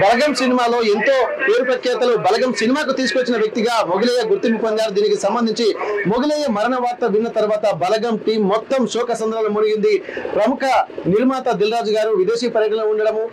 బలగం సినిమాలో ఎంతో పేరు ప్రఖ్యాతలు బలగం సినిమాకు తీసుకొచ్చిన వ్యక్తిగా మొగిలయ్య గుర్తింపు పొందారు. దీనికి సంబంధించి మొగిలయ్య మరణ వార్త విన్న తర్వాత బలగం టీం మొత్తం శోక సంద్రాలు మునిగింది. ప్రముఖ నిర్మాత దిల్ రాజు గారు విదేశీ పర్యటనలో ఉండడము,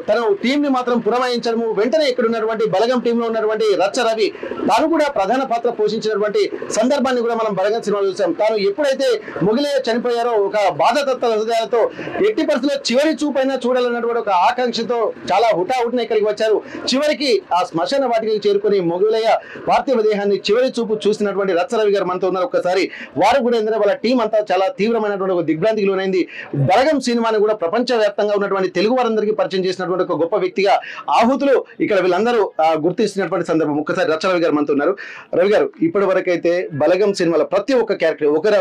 తన టీం ని మాత్రం పురమాయించడము, వెంటనే ఇక్కడ ఉన్నటువంటి బలగం టీమ్ లో ఉన్నటువంటి రచ్చ రవి తాను కూడా ప్రధాన పాత్ర పోషించినటువంటి సందర్భాన్ని కూడా మనం బలగం సినిమాలో చూసాం. తాను ఎప్పుడైతే మొగిలయ్య చనిపోయారో ఒక బాధతత్వ హృదయాలతో ఎట్టి పరిస్థితుల్లో చివరి చూపైనా చూడాలన్నటువంటి ఒక ఆకాంక్షతో చాలా హుటాహుటిన ఇక్కడికి వచ్చారు. చివరికి ఆ శ్మశాన వాటికి చేరుకుని మొగిలయ్య పార్థివ దేహాన్ని చివరి చూపు చూసినటువంటి రచ్చ రవి గారు మనతో ఉన్నారు. ఒక్కసారి వారు కూడా ఏంటంటే వాళ్ళ టీం అంతా చాలా తీవ్రమైనటువంటి ఒక దిగ్భ్రాంతికి లోనైంది. బలగం సినిమాని కూడా ప్రపంచ వ్యాప్తంగా ఉన్నటువంటి తెలుగు వారందరికీ పరిచయం చేసినటువంటి ఒక గొప్ప వ్యక్తిగా ఆహుతులు ఇక్కడ వీళ్ళందరూ గుర్తిస్తున్నటువంటి సందర్భం. ఒక్కసారి రచ్చ రవి గారు మనతో ఉన్నారు. రవి గారు, ఇప్పటి వరకు అయితే బలగం సినిమాలో ప్రతి ఒక్క క్యారెక్టర్ ఒకరు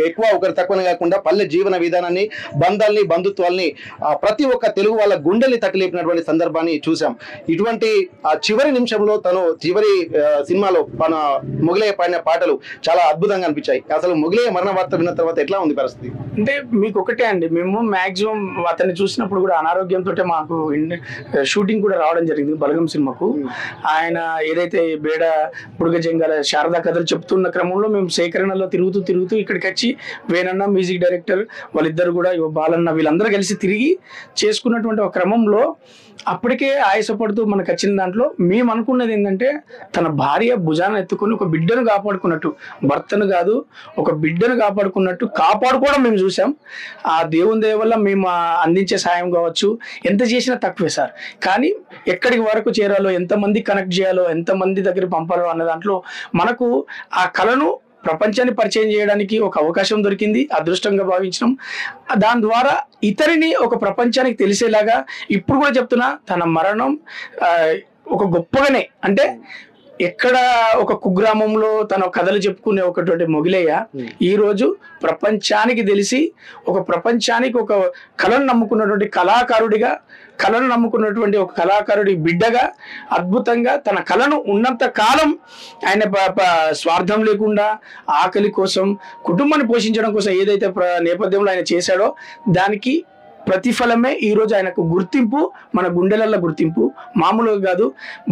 ఎక్కువ ఒకరు తక్కువనే కాకుండా పల్లె జీవన విధానాన్ని, బంధాలని, బంధుత్వాల్ని ప్రతి ఒక్క తెలుగు వాళ్ళ గుండెల్ని తట్టిలేపినటువంటి సందర్భాన్ని చూసాం. ఇటువంటి ఆ చివరి నిమిషంలో తను చివరి సినిమాలో మన మొగిలయ్య పాడిన పాటలు చాలా అద్భుతంగా అనిపించాయి. అసలు మొగిలయ్య మరణ వార్త విన్న తర్వాత ఎట్లా ఉంది పరిస్థితి? అంటే మీకు ఒకటే అండి, మేము మాక్సిమం అతన్ని చూసినప్పుడు కూడా అనారోగ్యంతో మాకు షూటింగ్ కూడా రావడం జరిగింది బలగం సినిమాకు. ఆయన ఏదైతే బేడ బుడుగ జంగాల శారదా కథలు చెప్తున్న క్రమంలో మేము సేకరణలో తిరుగుతూ ఇక్కడికి వచ్చి వేణన్న మ్యూజిక్ డైరెక్టర్ వాళ్ళిద్దరు కూడా బాలన్న వీళ్ళందరూ కలిసి తిరిగి చేసుకున్నటువంటి ఒక క్రమంలో అప్పటికే ఆయాసపడుతూ మనకు వచ్చిన దాంట్లో మేము అనుకున్నది ఏంటంటే తన భార్య భుజాన్ని ఎత్తుకుని ఒక బిడ్డను కాపాడుకున్నట్టు, భర్తను కాదు ఒక బిడ్డను కాపాడుకోవడం మేము చూసాం. ఆ దేవుని దయ వల్ల మేము అందించే సాయం కావచ్చు ఎంత చేసినా తక్కువే సార్. కానీ ఎక్కడికి వరకు చేరాలో, ఎంతమంది కనెక్ట్ చేయాలో, ఎంతమంది దగ్గర పంపాలో అన్న దాంట్లో మనకు ఆ కళను ప్రపంచాన్ని పరిచయం చేయడానికి ఒక అవకాశం దొరికింది, అదృష్టంగా భావించడం. దాని ద్వారా ఇతరిని ఒక ప్రపంచానికి తెలిసేలాగా ఇప్పుడు కూడా చెప్తున్నా, తన మరణం ఒక గొప్పగానే, అంటే ఎక్కడ ఒక కుగ్రామంలో తన కథలు చెప్పుకునే ఒకటువంటి మొగిలయ్య ఈ రోజు ప్రపంచానికి తెలిసి ఒక ప్రపంచానికి ఒక కళను నమ్ముకున్నటువంటి కళాకారుడిగా, కళను నమ్ముకున్నటువంటి ఒక కళాకారుడి బిడ్డగా అద్భుతంగా తన కళను ఉన్నంత కాలం ఆయన స్వార్థం లేకుండా ఆకలి కోసం, కుటుంబాన్ని పోషించడం కోసం ఏదైతే నేపథ్యంలో ఆయన చేశాడో దానికి ప్రతిఫలమే ఈరోజు ఆయనకు గుర్తింపు, మన గుండెలల్లో గుర్తింపు మామూలుగా కాదు.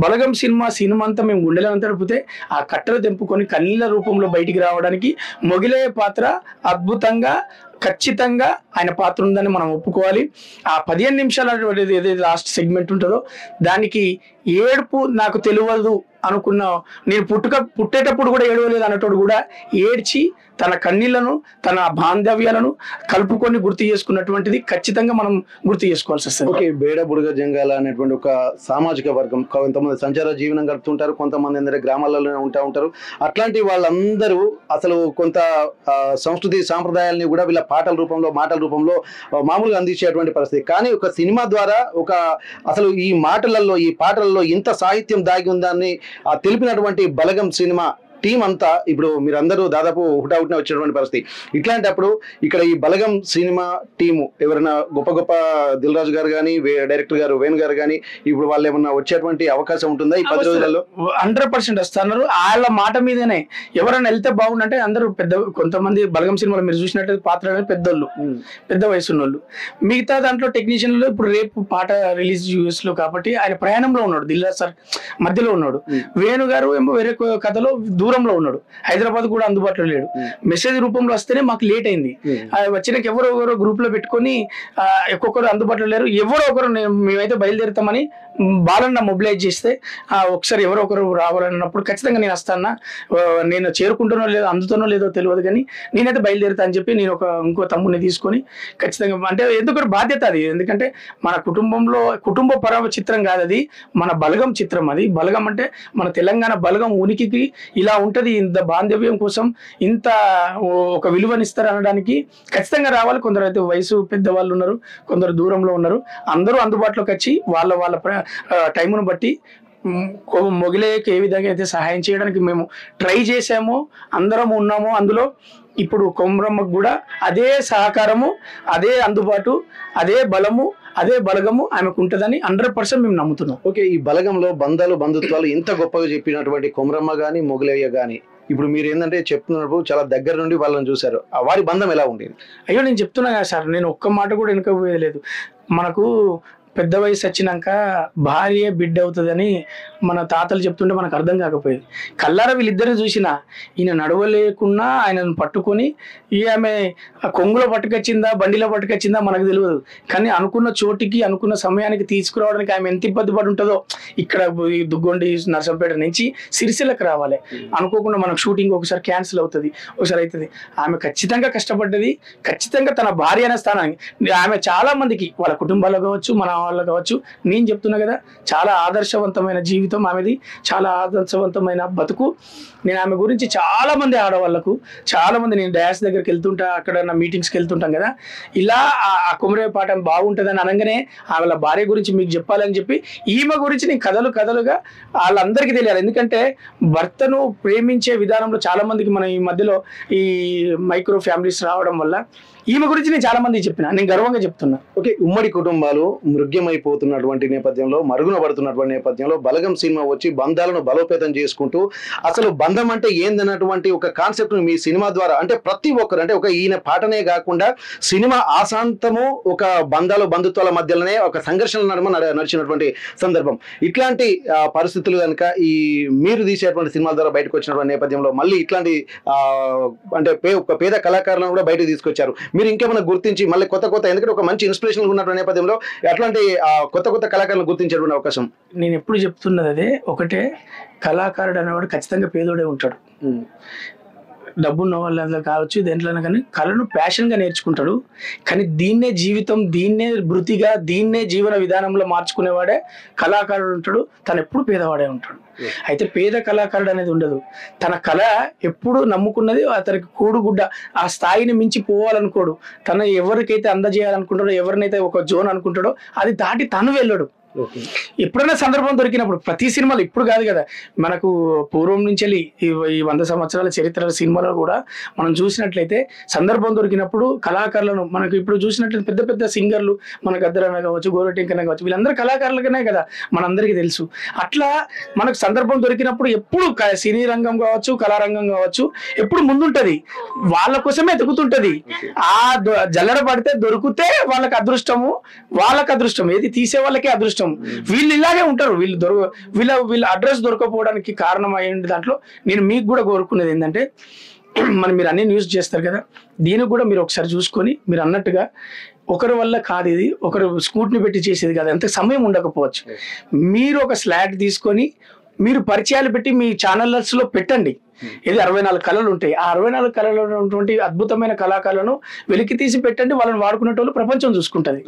బలగం సినిమా అంతా మేము గుండెలను తడిపితే ఆ కట్టలు తెంపుకొని కన్నీళ్ళ రూపంలో బయటికి రావడానికి మొగిలయ్య పాత్ర అద్భుతంగా, ఖచ్చితంగా ఆయన పాత్ర ఉందని మనం ఒప్పుకోవాలి. ఆ 15 నిమిషాలు ఏదైతే లాస్ట్ సెగ్మెంట్ ఉంటుందో దానికి ఏడుపు నాకు తెలియదు అనుకున్నా, నేను పుట్టేటప్పుడు కూడా ఏడవలేదు అన్నట్టు కూడా ఏడ్చి తన కన్నీళ్లను, తన బాంధవ్యాలను కలుపుకొని గుర్తు చేసుకున్నటువంటిది ఖచ్చితంగా మనం గుర్తు చేసుకోవాల్సి వస్తుంది. ఓకే, బేడ బుడుగ జంగాల అనేటువంటి ఒక సామాజిక వర్గం, కొంతమంది సంచార జీవనం గడుపుతుంటారు, కొంతమంది అందరూ గ్రామాలలోనే ఉంటారు. అట్లాంటి వాళ్ళందరూ అసలు కొంత సంస్కృతి సాంప్రదాయాలని కూడా వీళ్ళ పాటల రూపంలో, మాటల రూపంలో మామూలుగా అందించేటువంటి పరిస్థితి. కానీ ఒక సినిమా ద్వారా అసలు ఈ మాటలలో, ఈ పాటలలో ఇంత సాహిత్యం దాగి ఉందని తెలిపినటువంటి బలగం సినిమా టీం అంతా ఇప్పుడు మీరందరూ దాదాపు హుటాహుటిన వచ్చినటువంటి పరిస్థితి. ఇట్లాంటప్పుడు ఇక్కడ ఈ బలగం సినిమా టీము ఎవరైనా గొప్ప దిల్ రాజు గారు కానీ, డైరెక్టర్ గారు వేణు గారు కానీ, ఇప్పుడు వాళ్ళు ఏమన్నా వచ్చేటువంటి అవకాశం ఉంటుందా ఈ 10 రోజులలో? 100% వస్తున్నారు. వాళ్ళ మాట మీదనే ఎవరైనా వెళ్తే బాగుండంటే అందరూ కొంతమంది బలగం సినిమాలో మీరు చూసినట్టు పాత్ర అనేది పెద్దోళ్ళు, పెద్ద వయసున్న వాళ్ళు. మిగతా దాంట్లో టెక్నీషియన్లు ఇప్పుడు రేపు పాట రిలీజ్ యూఎస్ లో కాబట్టి ఆయన ప్రయాణంలో ఉన్నాడు, దిల్ రాజు సార్ మధ్యలో ఉన్నాడు. వేణు గారు ఏమో వేరే కథలో దూరంలో ఉన్నాడు, హైదరాబాద్ కూడా అందుబాటులో లేడు. మెసేజ్ రూపంలో వస్తేనే మాకు లేట్ అయింది. వచ్చినాక ఎవరో గ్రూప్ లో పెట్టుకొని ఒక్కొక్కరు అందుబాటులో లేరు. ఎవరో ఒకరు మేమైతే బయలుదేరుతామని బాలన్న మొబిలైజ్ చేస్తే ఒకసారి ఎవరో ఒకరు రావాలన్నప్పుడు ఖచ్చితంగా నేను వస్తానా, నేను చేరుకుంటున్నో లేదో అందుతున్నో లేదో తెలియదు కానీ నేనైతే బయలుదేరుతా అని చెప్పి నేను ఇంకో తమ్ముడిని తీసుకొని ఖచ్చితంగా, అంటే ఎందుకంటే బాధ్యత అది. ఎందుకంటే మన కుటుంబ పరమ చిత్రం కాదు అది, మన బలగం చిత్రం అది. బలగం అంటే మన తెలంగాణ బలగం ఉనికికి ఇలా ఉంటది, ఇంత బాంధవ్యం కోసం ఇంత ఒక విలువనిస్తారు అనడానికి ఖచ్చితంగా రావాలి. కొందరు అయితే వయసు పెద్దవాళ్ళు ఉన్నారు, కొందరు దూరంలో ఉన్నారు. అందరూ అందుబాటులోకి వచ్చి వాళ్ళ టైమును బట్టి మొగిలయ్యకి ఏ విధంగా అయితే సహాయం చేయడానికి మేము ట్రై చేసామో, అందరం ఉన్నామో అందులో. ఇప్పుడు కొమరమ్మకు కూడా అదే సహకారము, అదే అందుబాటు, అదే బలము, అదే బలగము ఆమెకు ఉంటుందని 100% మేము నమ్ముతున్నాం. ఓకే, ఈ బలగంలో బంధాలు, బంధుత్వాలు ఇంత గొప్పగా చెప్పినటువంటి కొమరమ్మ కానీ, మొగిలయ్య కానీ, ఇప్పుడు మీరు ఏంటంటే చెప్తున్నప్పుడు చాలా దగ్గర నుండి వాళ్ళని చూశారు, వారి బంధం ఎలా ఉండేది? అయ్యో నేను చెప్తున్నా కదా సార్, నేను ఒక్క మాట కూడా వెనుకపోయేది లేదు. మనకు పెద్ద వయసు వచ్చినాక భార్య బిడ్డ అవుతుందని మన తాతలు చెప్తుంటే మనకు అర్థం కాకపోయేది. కల్లారా వీళ్ళిద్దరిని చూసినా ఈయన నడవలేకున్నా ఆయనను పట్టుకొని ఆమె కొంగులో పట్టుకొచ్చిందా బండిలో పట్టుకొచ్చిందా మనకు తెలియదు, కానీ అనుకున్న చోటికి అనుకున్న సమయానికి తీసుకురావడానికి ఆమె ఎంత ఇబ్బంది పడి ఉంటుందో. ఇక్కడ దుగ్గొండి నర్సంపేట నుంచి సిరిసిల్లకు రావాలి అనుకోకుండా మనకు షూటింగ్ ఒకసారి క్యాన్సిల్ అవుతుంది, ఒకసారి అవుతుంది. ఆమె ఖచ్చితంగా కష్టపడ్డది, ఖచ్చితంగా తన భార్య అనే స్థానానికి ఆమె చాలా మందికి వాళ్ళ కుటుంబాల్లో కావచ్చు మన వాళ్ళు కావచ్చు, నేను చెప్తున్నా కదా, చాలా ఆదర్శవంతమైన జీవితం ఆమెది, చాలా ఆదర్శవంతమైన బతుకు. నేను ఆమె గురించి చాలా మంది ఆడవాళ్ళకు, చాలా మంది నేను డ్యాన్స్ దగ్గరికి వెళ్తుంటా, అక్కడ నా మీటింగ్స్కి వెళ్తుంటాం కదా, ఇలా ఆ కుమరే పాఠం బాగుంటుందని అనగానే వాళ్ళ భార్య గురించి మీకు చెప్పాలని చెప్పి ఈమె గురించి నేను కథలుగా వాళ్ళందరికీ తెలియాలి. ఎందుకంటే భర్తను ప్రేమించే విధానంలో చాలా మందికి మనం ఈ మధ్యలో ఈ మైక్రో ఫ్యామిలీస్ రావడం వల్ల ఈమె గురించి నేను చాలా మందికి చెప్పిన, నేను గర్వంగా చెప్తున్నా. ఓకే, ఉమ్మడి కుటుంబాలు మృగ్యమైపోతున్నటువంటి నేపథ్యంలో, మరుగున పడుతున్నటువంటి నేపథ్యంలో బలగం సినిమా వచ్చి బంధాలను బలోపేతం చేసుకుంటూ అసలు బంధం అంటే ఏందన్నటువంటి ఒక కాన్సెప్ట్ మీ సినిమా ద్వారా, అంటే ప్రతి ఒక్కరు, అంటే ఒక ఈయన పాటనే కాకుండా సినిమా ఆశాంతము ఒక బంధాలు బంధుత్వాల మధ్యలోనే ఒక సంఘర్షణ నడిచినటువంటి సందర్భం. ఇట్లాంటి పరిస్థితులు కనుక ఈ మీరు తీసేటువంటి సినిమాల ద్వారా బయటకు వచ్చినటువంటి నేపథ్యంలో మళ్ళీ ఇట్లాంటి అంటే ఒక పేద కళాకారులను కూడా బయటకు తీసుకొచ్చారు. మీరు ఇంకేమైనా గుర్తించి మళ్ళీ కొత్త ఎందుకంటే ఒక మంచి ఇన్స్పిరేషన్ ఉన్నటువంటి నేపథ్యంలో అట్లాంటి కొత్త కళాకారులను గుర్తించేటువంటి అవకాశం. నేను ఎప్పుడు చెప్తున్నది అదే, ఒకటే, కళాకారుడు అనేవాడు ఖచ్చితంగా పేదోడే ఉంటాడు. డబ్బున్న వాళ్ళ కావచ్చు, దేంట్లోనే కానీ కళను ప్యాషన్గా నేర్చుకుంటాడు. కానీ దీన్నే జీవితం, దీన్నే వృత్తిగా, దీన్నే జీవన విధానంలో మార్చుకునేవాడే కళాకారుడు ఉంటాడు. తను ఎప్పుడు పేదవాడే ఉంటాడు. అయితే పేద కళాకారుడు అనేది ఉండదు. తన కళ ఎప్పుడు నమ్ముకున్నది అతనికి కూడుగుడ్డ, ఆ స్థాయిని మించి పోవాలనుకోడు. తను ఎవరికైతే అందజేయాలనుకుంటాడో, ఎవరినైతే ఒక జోన్ అనుకుంటాడో అది దాటి తను వెళ్ళడు. ఎప్పుడైనా సందర్భం దొరికినప్పుడు, ప్రతి సినిమాలు ఇప్పుడు కాదు కదా, మనకు పూర్వం నుంచి ఈ 100 సంవత్సరాల చరిత్ర సినిమాలో కూడా మనం చూసినట్లయితే సందర్భం దొరికినప్పుడు కళాకారులను, మనకు ఇప్పుడు చూసినట్లయితే పెద్ద పెద్ద సింగర్లు, మన గద్దరన్న కావచ్చు, గోరటింకన్న కావచ్చు, వీళ్ళందరూ కళాకారులకనే కదా మనందరికీ తెలుసు. అట్లా మనకు సందర్భం దొరికినప్పుడు ఎప్పుడు సినీ రంగం కావచ్చు, కళారంగం కావచ్చు, ఎప్పుడు ముందుంటది, వాళ్ళ కోసమే ఎదుగుతుంటది. ఆ జల్లడ పడితే దొరికితే వాళ్ళకి అదృష్టము, ఏది తీసే వాళ్ళకే అదృష్టం. వీళ్ళు ఇలాగే ఉంటారు. వీళ్ళ అడ్రస్ దొరకపోవడానికి కారణం అయ్యింది. దాంట్లో నేను మీకు కూడా కోరుకునేది ఏంటంటే, మీరు అన్ని న్యూస్ చేస్తారు కదా, దీనికి కూడా మీరు ఒకసారి చూసుకొని, మీరు అన్నట్టుగా ఒకరి వల్ల కాదు ఇది, ఒకరు స్కూట్ని పెట్టి చేసేది కాదు, అంత సమయం ఉండకపోవచ్చు. మీరు ఒక స్లాట్ తీసుకొని మీరు పరిచయాలు పెట్టి మీ ఛానల్స్లో పెట్టండి. ఇది 64 కళలు ఉంటాయి. ఆ 64 కళలో ఉన్నటువంటి అద్భుతమైన కళాకారులను వెలికి తీసి పెట్టండి. వాళ్ళని వాడుకునేటోళ్ళు ప్రపంచం చూసుకుంటది.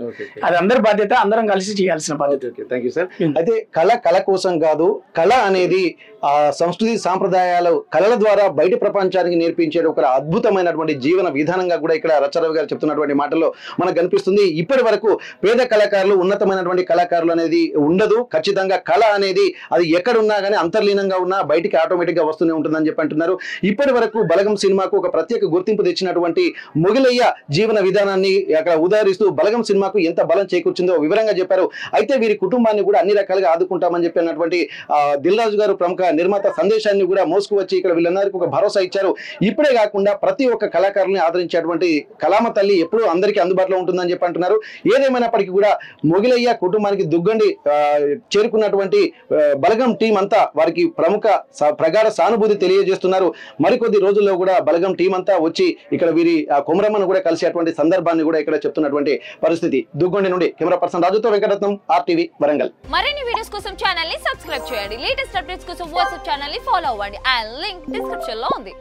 అది అందరి బాధ్యత, అందరం కలిసి చేయాల్సిన బాధ్యత. Thank you sir. అయితే కళ కోసం కాదు, కళ అనేది ఆ సంస్కృతి సాంప్రదాయాలు కళల ద్వారా బయట ప్రపంచానికి నేర్పించే ఒక అద్భుతమైనటువంటి జీవన విధానంగా కూడా ఇక్కడ రచ్చరవి గారు చెప్తున్నటువంటి మాటల్లో మనకు కనిపిస్తుంది. ఇప్పటి వరకు పేద కళాకారులు, ఉన్నతమైనటువంటి కళాకారులు అనేది ఉండదు. ఖచ్చితంగా కళ అనేది అది ఎక్కడున్నా కానీ అంతర్లీనంగా ఉన్నా బయటికి ఆటోమేటిక్ గా వస్తూనే ఉంటుందని చెప్పి అంటున్నారు. ఇప్పటి వరకు బలగం సినిమాకు ఒక ప్రత్యేక గుర్తింపు తెచ్చినటువంటి మొగిలయ్య జీవన విధానాన్ని అక్కడ ఉదాహరిస్తూ బలగం సినిమాకు ఎంత బలం చేకూర్చిందో వివరంగా చెప్పారు. అయితే వీరి కుటుంబాన్ని కూడా అన్ని రకాలుగా ఆదుకుంటామని చెప్పి అన్నటువంటి దిల్ రాజు గారు ప్రముఖ నిర్మాత సందేశాన్ని కూడా మోసుకు వచ్చి ఇక్కడ వీళ్ళందరికీ ఒక భరోసా ఇచ్చారు. ఇప్పుడే కాకుండా ప్రతి ఒక్క కళాకారుని ఆదరించేటువంటి కళామ తల్లి ఎప్పుడూ అందరికీ అందుబాటులో ఉంటుందని చెప్పి అంటున్నారు. ఏదేమైనప్పటికీ కూడా మొగిలయ్య కుటుంబానికి దుగ్గండి చేరుకున్నటువంటి బలగం టీం అంతా వారికి ప్రగాఢ సానుభూతి తెలియజేస్తున్నారు. మరికొద్ది రోజుల్లో కూడా బలగం టీం అంతా వచ్చి ఇక్కడ వీరి కొమరమ్మను కూడా కలిసేటువంటి సందర్భాన్ని కూడా ఇక్కడ చెప్తున్నటువంటి పరిస్థితి. దుగ్గొండి నుండి కెమెరా పర్సన్ రాజుతో వెంకటరత్నం, RTV వరంగల్. మరిన్ని వీడియోస్ కోసం ఛానల్ ని సబ్స్క్రైబ్ చేయండి. లేటెస్ట్ అప్డేట్స్ కోసం వాట్సాప్ ఛానల్ ని ఫాలో అవ్వండి. ఆ లింక్ డిస్క్రిప్షన్ లో ఉంది.